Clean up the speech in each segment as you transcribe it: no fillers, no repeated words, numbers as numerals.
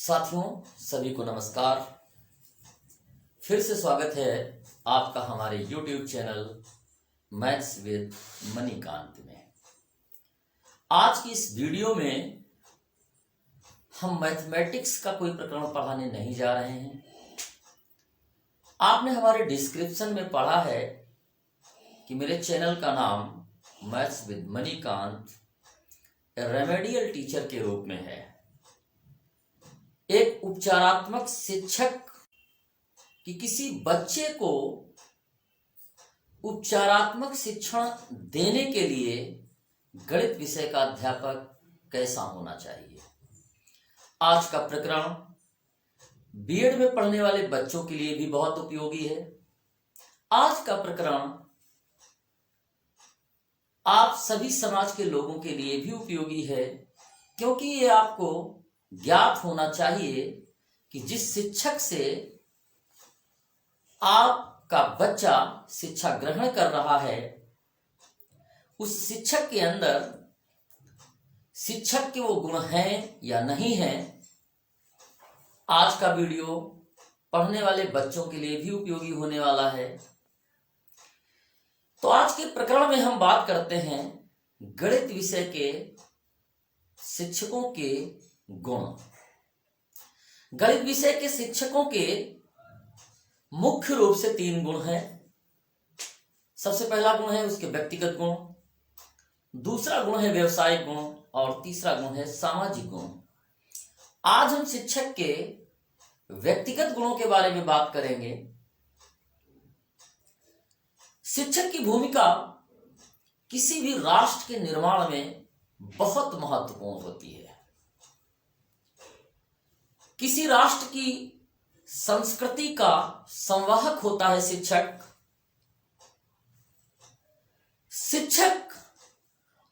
साथियों सभी को नमस्कार। फिर से स्वागत है आपका हमारे YouTube channel maths with Manikant में। आज की इस वीडियो में हम मैथमेटिक्स का कोई प्रकरण पढ़ाने नहीं जा रहे हैं। आपने हमारे डिस्क्रिप्शन में पढ़ा है कि मेरे चैनल का नाम maths with Manikant remedial teacher के रूप में है। एक उपचारात्मक शिक्षक कि किसी बच्चे को उपचारात्मक शिक्षण देने के लिए गणित विषय का अध्यापक कैसा होना चाहिए। आज का प्रकरण बीएड में पढ़ने वाले बच्चों के लिए भी बहुत उपयोगी है। आज का प्रकरण आप सभी समाज के लोगों के लिए भी उपयोगी है, क्योंकि ये आपको ज्ञात होना चाहिए कि जिस शिक्षक से आपका बच्चा शिक्षा ग्रहण कर रहा है, उस शिक्षक के अंदर शिक्षक के वो गुण हैं या नहीं हैं। आज का वीडियो पढ़ने वाले बच्चों के लिए भी उपयोगी होने वाला है। तो आज के प्रकरण में हम बात करते हैं गणित विषय के शिक्षकों के गुण। गणित विषय के शिक्षकों के मुख्य रूप से 3 गुण हैं। सबसे पहला गुण है उसके व्यक्तिगत गुण, दूसरा गुण है व्यवसायिक गुण और तीसरा गुण है सामाजिक गुण। आज हम शिक्षक के व्यक्तिगत गुणों के बारे में बात करेंगे। शिक्षक की भूमिका किसी भी राष्ट्र के निर्माण में बहुत महत्वपूर्ण होती है। किसी राष्ट्र की संस्कृति का संवाहक होता है शिक्षक। शिक्षक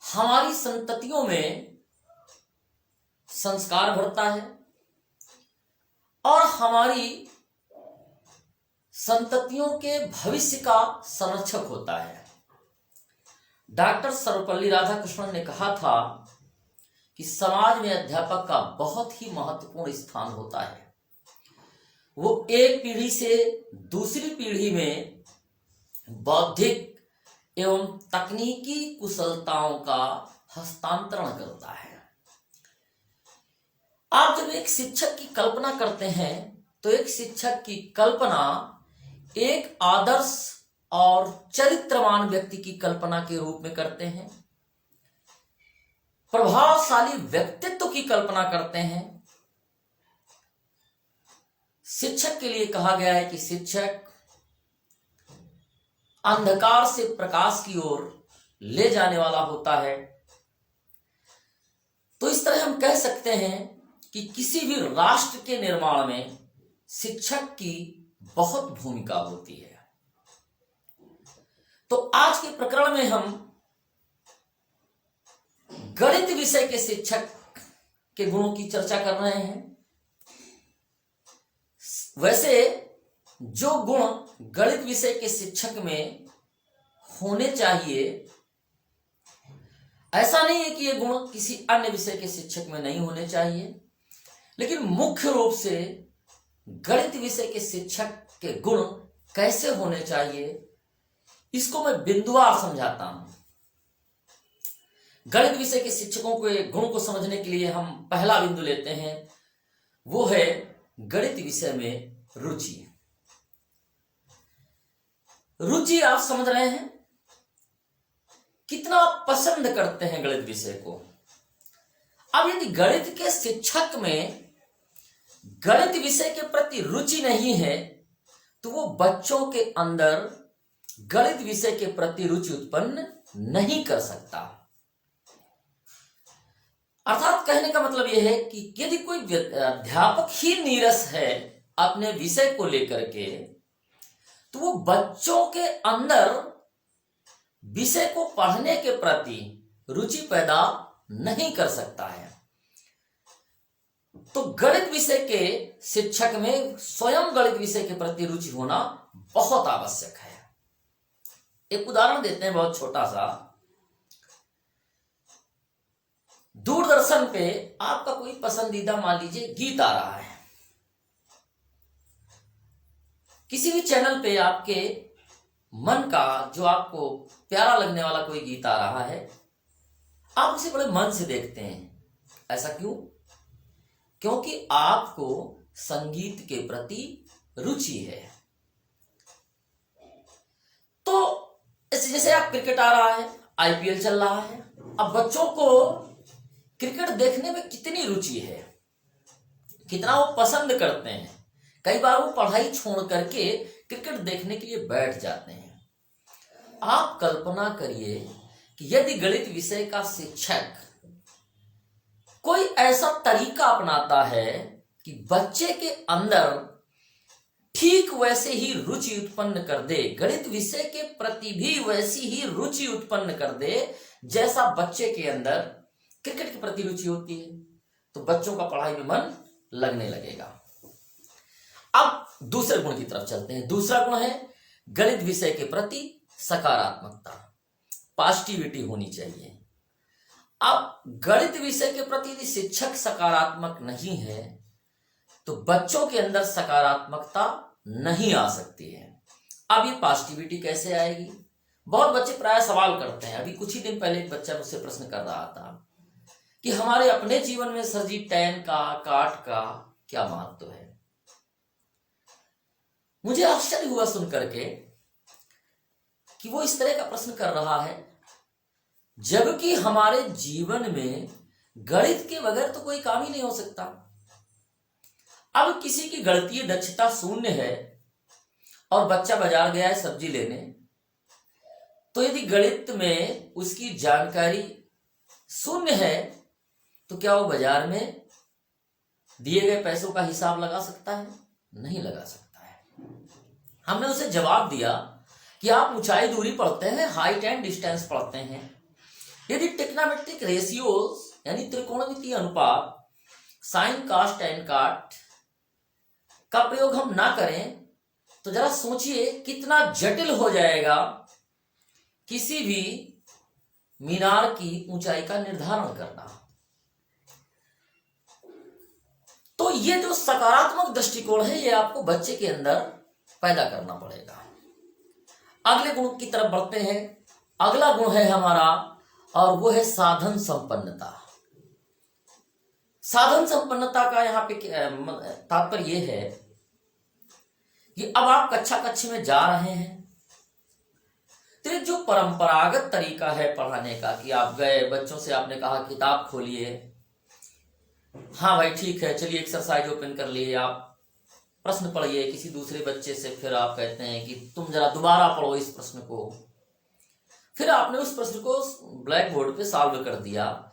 हमारी संततियों में संस्कार भरता है और हमारी संततियों के भविष्य का संरक्षक होता है। डॉक्टर सर्वपल्ली राधाकृष्णन ने कहा था कि समाज में अध्यापक का बहुत ही महत्वपूर्ण स्थान होता है। वो एक पीढ़ी से दूसरी पीढ़ी में बौद्धिक एवं तकनीकी कुशलताओं का हस्तांतरण करता है। आप जब एक शिक्षक की कल्पना करते हैं तो एक शिक्षक की कल्पना एक आदर्श और चरित्रवान व्यक्ति की कल्पना के रूप में करते हैं, प्रभावशाली व्यक्तित्व की कल्पना करते हैं। शिक्षक के लिए कहा गया है कि शिक्षक अंधकार से प्रकाश की ओर ले जाने वाला होता है। तो इस तरह हम कह सकते हैं कि किसी भी राष्ट्र के निर्माण में शिक्षक की बहुत भूमिका होती है। तो आज के प्रकरण में हम गणित विषय के शिक्षक के गुणों की चर्चा कर रहे हैं। वैसे जो गुण गणित विषय के शिक्षक में होने चाहिए, ऐसा नहीं है कि ये गुण किसी अन्य विषय के शिक्षक में नहीं होने चाहिए, लेकिन मुख्य रूप से गणित विषय के शिक्षक के गुण कैसे होने चाहिए, इसको मैं बिंदुवार समझाता हूं। गणित विषय के शिक्षकों के गुण को समझने के लिए हम पहला बिंदु लेते हैं, वो है गणित विषय में रुचि। रुचि आप समझ रहे हैं, कितना पसंद करते हैं गणित विषय को। अब यदि गणित के शिक्षक में गणित विषय के प्रति रुचि नहीं है तो वो बच्चों के अंदर गणित विषय के प्रति रुचि उत्पन्न नहीं कर सकता। अर्थात कहने का मतलब यह है कि यदि कोई अध्यापक ही नीरस है अपने विषय को लेकर के, तो वो बच्चों के अंदर विषय को पढ़ने के प्रति रुचि पैदा नहीं कर सकता है। तो गणित विषय के शिक्षक में स्वयं गणित विषय के प्रति रुचि होना बहुत आवश्यक है। एक उदाहरण देते हैं बहुत छोटा सा। दूरदर्शन पे आपका कोई पसंदीदा मान लीजिए गीत आ रहा है, किसी भी चैनल पे आपके मन का जो आपको प्यारा लगने वाला कोई गीत आ रहा है, आप उसे बड़े मन से देखते हैं। ऐसा क्यों? क्योंकि आपको संगीत के प्रति रुचि है। तो जैसे आप क्रिकेट आ रहा है, आईपीएल चल रहा है, अब बच्चों को क्रिकेट देखने में कितनी रुचि है, कितना वो पसंद करते हैं, कई बार वो पढ़ाई छोड़ करके क्रिकेट देखने के लिए बैठ जाते हैं। आप कल्पना करिए कि यदि गणित विषय का शिक्षक कोई ऐसा तरीका अपनाता है कि बच्चे के अंदर ठीक वैसे ही रुचि उत्पन्न कर दे, गणित विषय के प्रति भी वैसी ही रुचि उत्पन्न कर दे जैसा बच्चे के अंदर क्रिकेट के प्रति रुचि होती है, तो बच्चों का पढ़ाई में मन लगने लगेगा। अब दूसरे गुण की तरफ चलते हैं। दूसरा गुण है गणित विषय के प्रति सकारात्मकता, पॉजिटिविटी होनी चाहिए। अब गणित विषय के प्रति यदि शिक्षक सकारात्मक नहीं है तो बच्चों के अंदर सकारात्मकता नहीं आ सकती है। अब ये पॉजिटिविटी कैसे आएगी? बहुत बच्चे प्राय सवाल करते हैं। अभी कुछ ही दिन पहले एक बच्चा मुझसे प्रश्न कर रहा था कि हमारे अपने जीवन में सर जी tan का काट का क्या महत्व है। मुझे आश्चर्य हुआ सुन करके कि वो इस तरह का प्रश्न कर रहा है, जबकि हमारे जीवन में गणित के बगैर तो कोई काम ही नहीं हो सकता। अब किसी की गणितीय दक्षता शून्य है और बच्चा बाजार गया है सब्जी लेने, तो यदि गणित में उसकी जानकारी शून्य है तो क्या वो बाजार में दिए गए पैसों का हिसाब लगा सकता है? नहीं लगा सकता है। हमने उसे जवाब दिया कि आप ऊंचाई दूरी पढ़ते हैं, हाइट एंड डिस्टेंस पढ़ते हैं, यदि ट्रिग्नोमेट्रिक रेशियोज यानी त्रिकोणमितीय अनुपात, साइन कास्ट टेन काट का प्रयोग हम ना करें तो जरा सोचिए कितना जटिल हो जाएगा किसी भी मीनार की ऊंचाई का निर्धारण करना। तो ये जो सकारात्मक दृष्टिकोण है ये आपको बच्चे के अंदर पैदा करना पड़ेगा। अगले गुण की तरफ बढ़ते हैं। अगला गुण है हमारा और वो है साधन संपन्नता। साधन संपन्नता का यहाँ पे तात्पर्य ये है कि अब आप कक्षा में जा रहे हैं, तो जो परंपरागत तरीका है पढ़ाने का कि आप गए, बच्चों से आपने कहा किताब खोलिए, हाँ भाई ठीक है चलिए एक्सरसाइज ओपन कर लिए, आप प्रश्न पढ़िए किसी दूसरे बच्चे से, फिर आप कहते हैं कि तुम जरा दोबारा पढ़ो इस प्रश्न को, फिर आपने उस प्रश्न को ब्लैक बोर्ड पे सॉल्व कर दिया।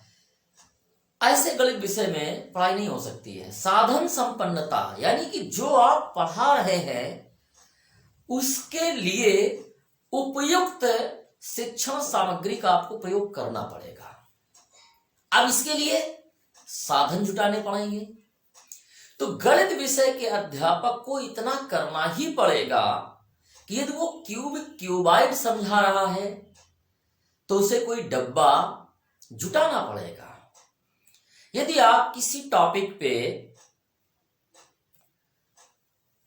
ऐसे गणित विषय में पढ़ाई नहीं हो सकती है। साधन संपन्नता यानी कि जो आप पढ़ा रहे हैं उसके लिए उपयुक्त शिक्षण सामग्री का आपको प्रयोग करना पड़ेगा। अब इसके लिए साधन जुटाने पड़ेंगे। तो गणित विषय के अध्यापक को इतना करना ही पड़ेगा कि यदि वो क्यूबाइड समझा रहा है तो उसे कोई डब्बा जुटाना पड़ेगा। यदि आप किसी टॉपिक पे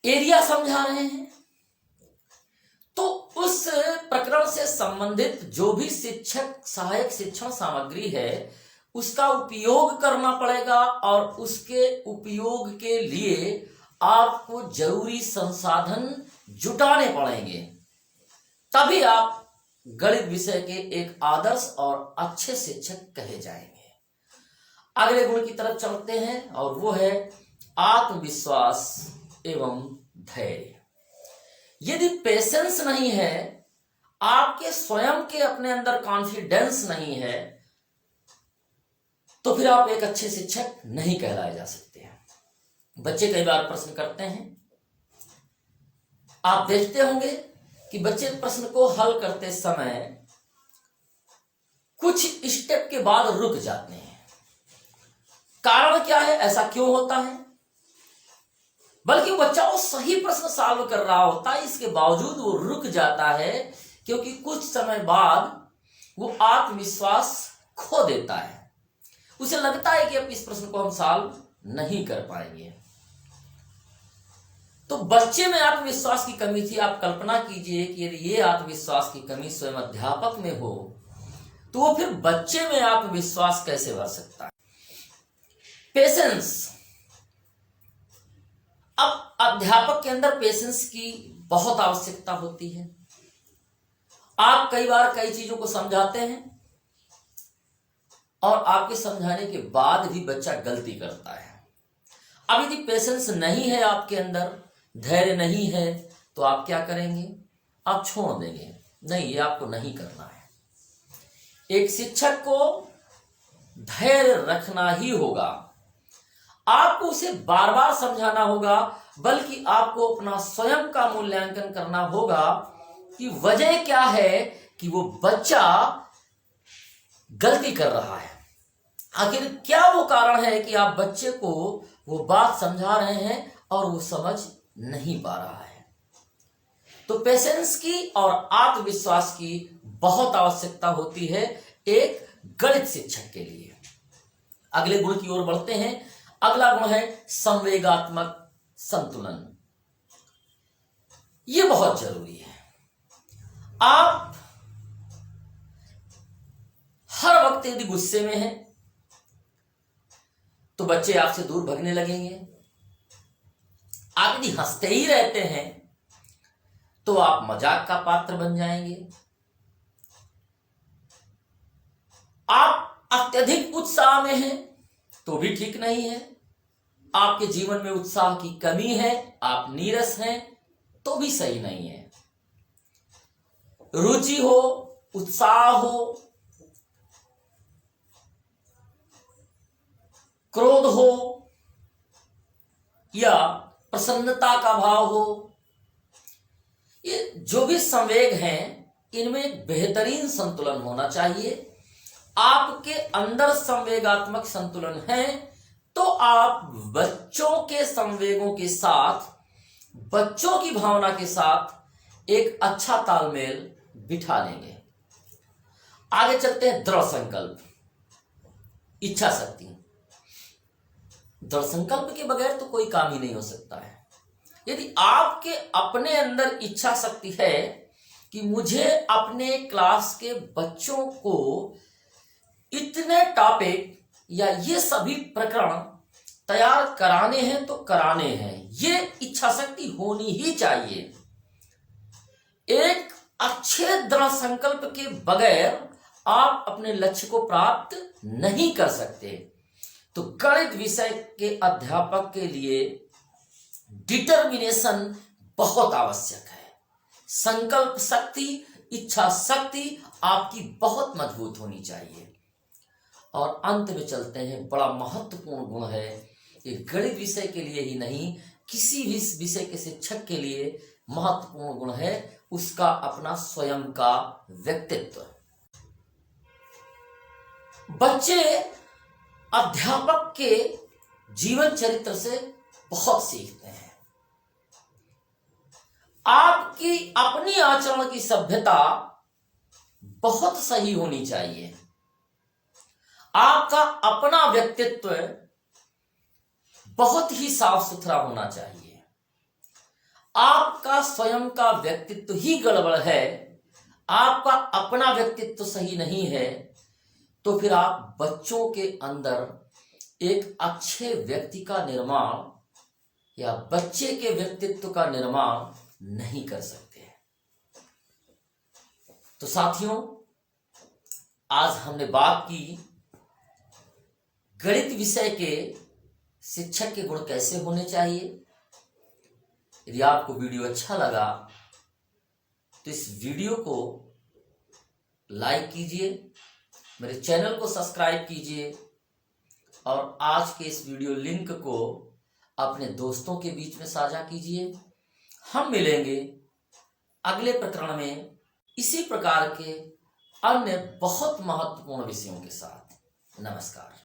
एरिया समझा रहे हैं तो उस प्रकरण से संबंधित जो भी शिक्षक सहायक शिक्षण सामग्री है उसका उपयोग करना पड़ेगा और उसके उपयोग के लिए आपको जरूरी संसाधन जुटाने पड़ेंगे, तभी आप गणित विषय के एक आदर्श और अच्छे शिक्षक कहे जाएंगे। अगले गुण की तरफ चलते हैं और वो है आत्मविश्वास एवं धैर्य। यदि पेशेंस नहीं है, आपके स्वयं के अपने अंदर कॉन्फिडेंस नहीं है, तो फिर आप एक अच्छे शिक्षक नहीं कहलाए जा सकते हैं। बच्चे कई बार प्रश्न करते हैं, आप देखते होंगे कि बच्चे प्रश्न को हल करते समय कुछ स्टेप के बाद रुक जाते हैं। कारण क्या है, ऐसा क्यों होता है? बल्कि बच्चा वो सही प्रश्न सॉल्व कर रहा होता है, इसके बावजूद वो रुक जाता है क्योंकि कुछ समय बाद वो आत्मविश्वास खो देता है, उसे लगता है कि अब इस प्रश्न को हम सॉल्व नहीं कर पाएंगे। तो बच्चे में आत्मविश्वास की कमी थी। आप कल्पना कीजिए कि यदि ये आत्मविश्वास की कमी स्वयं अध्यापक में हो तो वो फिर बच्चे में आत्मविश्वास कैसे बढ़ सकता है। पेशेंस, अब अध्यापक के अंदर पेशेंस की बहुत आवश्यकता होती है। आप कई बार कई चीजों को समझाते हैं और आपके समझाने के बाद भी बच्चा गलती करता है। अब यदि पेशेंस नहीं है आपके अंदर, धैर्य नहीं है, तो आप क्या करेंगे? आप छोड़ देंगे, नहीं ये आपको नहीं करना है। एक शिक्षक को धैर्य रखना ही होगा। आपको उसे बार बार समझाना होगा, बल्कि आपको अपना स्वयं का मूल्यांकन करना होगा कि वजह क्या है कि वो बच्चा गलती कर रहा है। आखिर क्या वो कारण है कि आप बच्चे को वो बात समझा रहे हैं और वो समझ नहीं पा रहा है। तो पेशेंस की और आत्मविश्वास की बहुत आवश्यकता होती है एक गणित शिक्षक के लिए। अगले गुण की ओर बढ़ते हैं। अगला गुण है संवेगात्मक संतुलन। यह बहुत जरूरी है। आप हर वक्त यदि गुस्से में हैं तो बच्चे आपसे दूर भागने लगेंगे। आप यदि हंसते ही रहते हैं तो आप मजाक का पात्र बन जाएंगे। आप अत्यधिक उत्साह में हैं तो भी ठीक नहीं है। आपके जीवन में उत्साह की कमी है, आप नीरस हैं तो भी सही नहीं है। रुचि हो, उत्साह हो, क्रोध हो या प्रसन्नता का भाव हो, ये जो भी संवेग हैं इनमें एक बेहतरीन संतुलन होना चाहिए। आपके अंदर संवेगात्मक संतुलन है तो आप बच्चों के संवेगों के साथ, बच्चों की भावना के साथ एक अच्छा तालमेल बिठा लेंगे। आगे चलते हैं दृढ़ संकल्प, इच्छा शक्ति। दृढ़ संकल्प के बगैर तो कोई काम ही नहीं हो सकता है। यदि आपके अपने अंदर इच्छा शक्ति है कि मुझे अपने क्लास के बच्चों को इतने टॉपिक या ये सभी प्रकरण तैयार कराने हैं तो कराने हैं, ये इच्छा शक्ति होनी ही चाहिए। एक अच्छे दृढ़ संकल्प के बगैर आप अपने लक्ष्य को प्राप्त नहीं कर सकते। तो गणित विषय के अध्यापक के लिए डिटर्मिनेशन बहुत आवश्यक है। संकल्प शक्ति, इच्छा शक्ति आपकी बहुत मजबूत होनी चाहिए। और अंत में चलते हैं, बड़ा महत्वपूर्ण गुण है ये गणित विषय के लिए ही नहीं, किसी भी विषय के शिक्षक के लिए महत्वपूर्ण गुण है उसका अपना स्वयं का व्यक्तित्व। बच्चे अध्यापक के जीवन चरित्र से बहुत सीखते हैं। आपकी अपनी आचरण की सभ्यता बहुत सही होनी चाहिए। आपका अपना व्यक्तित्व बहुत ही साफ सुथरा होना चाहिए। आपका स्वयं का व्यक्तित्व ही गड़बड़ है, आपका अपना व्यक्तित्व सही नहीं है, तो फिर आप बच्चों के अंदर एक अच्छे व्यक्ति का निर्माण या बच्चे के व्यक्तित्व का निर्माण नहीं कर सकते। तो साथियों, आज हमने बात की गणित विषय के शिक्षक के गुण कैसे होने चाहिए। यदि आपको वीडियो अच्छा लगा तो इस वीडियो को लाइक कीजिए, मेरे चैनल को सब्सक्राइब कीजिए और आज के इस वीडियो लिंक को अपने दोस्तों के बीच में साझा कीजिए। हम मिलेंगे अगले प्रकरण में इसी प्रकार के अन्य बहुत महत्वपूर्ण विषयों के साथ। नमस्कार।